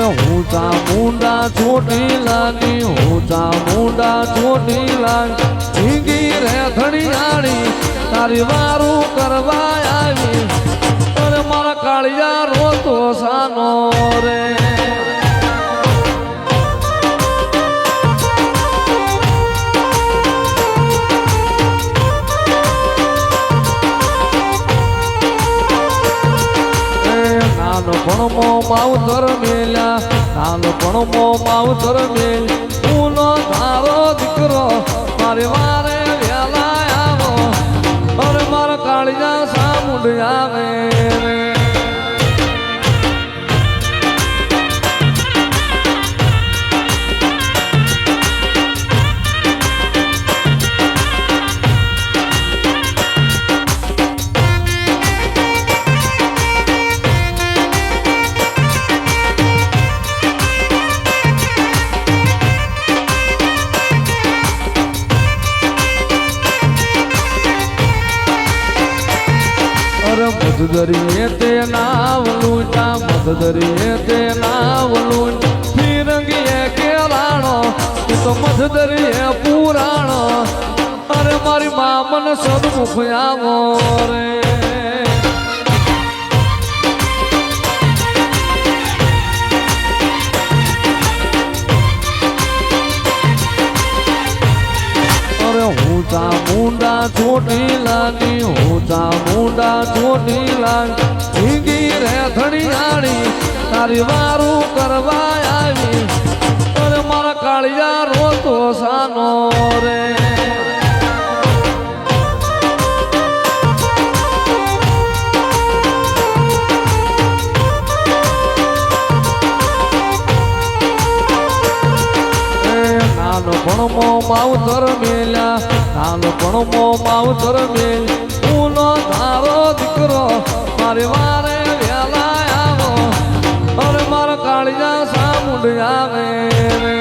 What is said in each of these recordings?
ઊંચા મુંડા છોટી લાની ઊંચા મુંડા છોટી લાની ઝીંગી રે ધણિયાળી તારી વારું કરવા આવી અરે મારા કાળિયા રોતો સાનો રે નાનપણમો માવતર મેલ્યા નાનપણમો માવતર મેલ ઊનો ધારો દીકરો મારે વારે વેલા આવો અરે મારા કાળિયા સામુંડ આવે રે મધદરીએ તે નાવ લૂંટા મધદરીએ તે નાવ લૂંટ ફિરંગીએ કેળાણો તું તો મધદરીએ પુરાણો અરે મારી મામન સદમુખ આવો રે ઊંચા મુંડા છોટી લાની ઊંચા મુંડા છોટી લાની ઝીંગી રે ધણિયાળી તારી વારું કરવા આવી અરે મારા કાળિયા રોતો સાનો રે નાનપણમો માવતર મેલ્યા નાનપણમો માવતર મેલ ઊનો ધારો દીકરો મારે વારે વેલા આવો અરે મારા કાળિયા સામુંડ આવે રે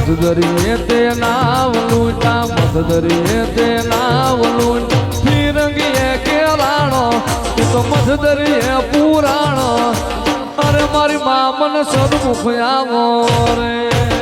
મધદરીએ તે નાવ લૂંટા મધદરીએ તે નાવ લૂંટ ફિરંગીએ કેળાણો તું તો મધદરીએ પુરાણો અરે મારી મામન સદમુખ આવો રે